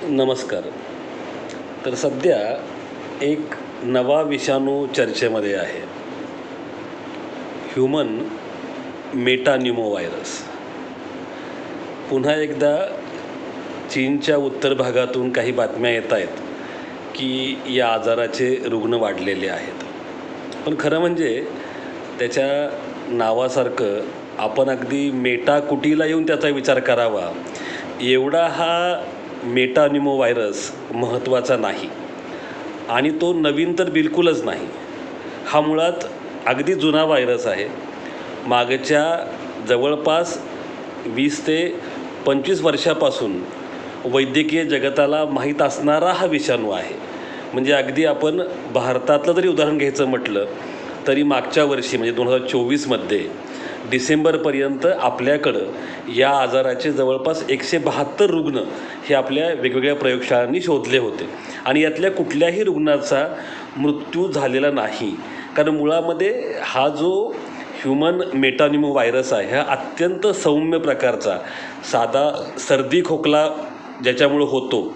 नमस्कार. तर सध्या एक नवा विषाणू चर्चेमध्ये आहे. Human metapneumovirus. पुन्हा एकदा चीनच्या उत्तर भागातून काही बातम्या येत आहेत की या आजाराचे रुग्ण वाढलेले आहेत. पण खरं म्हणजे त्याच्या नावासारखं आपण अगदी मेटाकुटीला येऊन त्याचा विचार करावा एवढा हा मेटान्युमो व्हायरस महत्त्वाचा नाही आणि तो नवीन तर बिलकुलच नाही. हा मुळात अगदी जुना व्हायरस आहे. मागच्या जवळपास 20 ते 25 वर्षापासून वैद्यकीय जगताला माहीत असणारा हा विषाणू आहे. म्हणजे अगदी आपण भारतातलं जरी उदाहरण घ्यायचं म्हटलं तरी मागच्या वर्षी म्हणजे 2024मध्ये डिसेंबरपर्यंत आपल्याकडं या आजाराचे जवळपास 172 रुग्ण हे आपल्या वेगवेगळ्या प्रयोगशाळांनी शोधले होते आणि यातल्या कुठल्याही रुग्णाचा मृत्यू झालेला नाही. कारण मुळामध्ये हा जो ह्यूमन मेटान्युमो व्हायरस आहे हा अत्यंत सौम्य प्रकारचा साधा सर्दी खोकला ज्याच्यामुळं होतो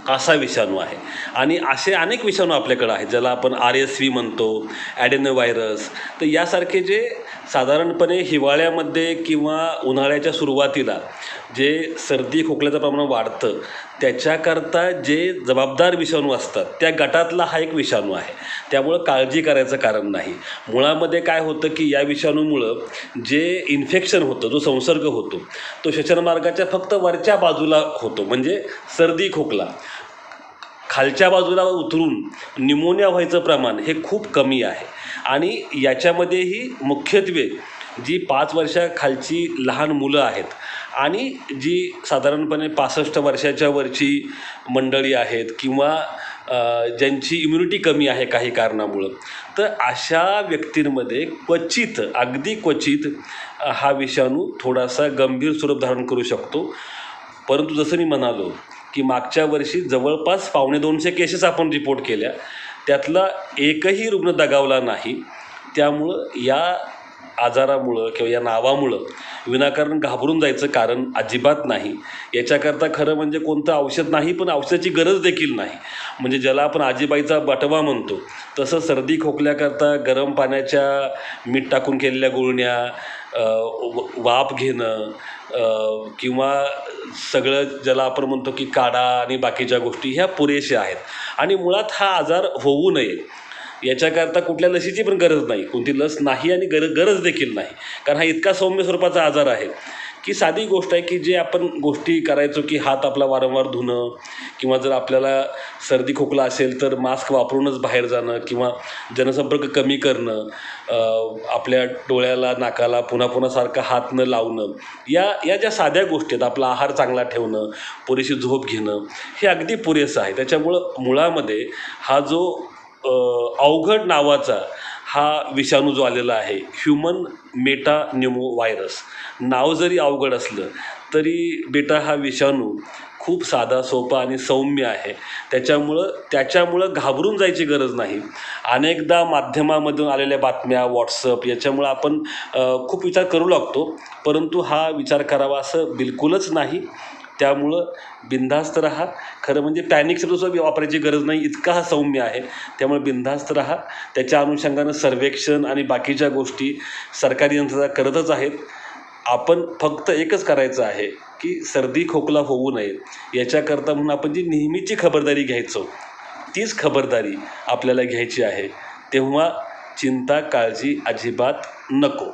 असा विषाणू आहे. आणि असे अनेक विषाणू आपल्याकडं आहेत ज्याला आपण RSV म्हणतो, ॲडेनो व्हायरस. तर यासारखे जे साधारणपणे हिवाळ्यामध्ये किंवा उन्हाळ्याच्या सुरुवातीला जे सर्दी खोकल्याचं प्रमाण वाढतं त्याच्याकरता जे जबाबदार विषाणू असतात त्या गटातला हा एक विषाणू आहे. त्यामुळं काळजी करायचं कारण नाही. मुळामध्ये काय होतं की या विषाणूमुळं जे इन्फेक्शन होतं, जो संसर्ग होतो तो श्वसनमार्गाच्या फक्त वरच्या बाजूला होतो. म्हणजे सर्दी खोकला. खालच्या बाजूला उतरून न्यूमोनिया व्हायचं प्रमाण हे खूप कमी आहे. आणि याच्यामध्येही मुख्यत्वे जी 5 वर्षाखालची लहान मुलं आहेत आणि जी साधारणपणे 65 वर्षाच्या वरची मंडळी आहेत किंवा ज्यांची इम्युनिटी कमी आहे काही कारणामुळं, तर अशा व्यक्तींमध्ये क्वचित, अगदी क्वचित हा विषाणू थोडासा गंभीर स्वरूप धारण करू शकतो. परंतु जसं मी म्हणालो की मागच्या वर्षी जवळपास 250 केसेस आपण रिपोर्ट केल्या, त्यातला एकही रुग्ण दगावला नाही. त्यामुळं या आजारामुळं किंवा या नावामुळं विनाकारण घाबरून जायचं कारण अजिबात नाही. याच्याकरता खरं म्हणजे कोणतं औषध नाही, पण औषधाची गरज देखील नाही. म्हणजे ज्याला आपण आजीबाईचा बटवा म्हणतो तसं सर्दी खोकल्याकरता गरम पाण्याच्या मीठ टाकून केलेल्या गुळण्या, वाफ घेणं किंवा सगळं ज्याला आपण म्हणतो की काढा आणि बाकीच्या गोष्टी ह्या पुरेशा आहेत. आणि मुळात हा आजार होऊ नये याच्याकरता कुठल्या लसीची पण गरज नाही. कोणती लस नाही आणि गरज देखील नाही. कारण हा इतका सौम्य स्वरूपाचा आजार आहे की साधी गोष्ट आहे की जे आपण गोष्टी करायचो की हात आपला वारंवार धुणं किंवा जर आपल्याला सर्दी खोकला असेल तर मास्क वापरूनच बाहेर जाणं किंवा जनसंपर्क कमी करणं, आपल्या डोळ्याला नाकाला पुन्हा पुन्हा सारखं हात न लावणं, या ज्या साध्या गोष्टी आहेत, आपला आहार चांगला ठेवणं, पुरेशी झोप घेणं, हे अगदी पुरेसं आहे. त्याच्यामुळं मुळामध्ये हा जो अवघड नावाचा हा विषाणू जो आलेला आहे ह्यूमन मेटान्युमो व्हायरस, नाव जरी अवघड असलं तरी बेटा हा विषाणू खूप साधा सोपा आणि सौम्य आहे. त्याच्यामुळं घाबरून जायची गरज नाही. अनेकदा माध्यमामधून आलेल्या बातम्या, व्हॉट्सअप याच्यामुळं आपण खूप विचार करू लागतो, परंतु हा विचार करावा असं बिलकुलच नाही. त्यामुळं बिनधास्त राहा. खरं म्हणजे पॅनिक शब्दसुद्धा वापरायची गरज नाही, इतका हा सौम्य आहे. त्यामुळे बिनधास्त राहा. त्याच्या अनुषंगानं सर्वेक्षण आणि बाकीच्या गोष्टी सरकारी यंत्रणा करतच आहेत. आपण फक्त एकच करायचं आहे की सर्दी खोकला होऊ नये याच्याकरता म्हणून आपण जी नेहमीची खबरदारी घ्यायचो तीच खबरदारी आपल्याला घ्यायची आहे. तेव्हा चिंता काळजी अजिबात नको.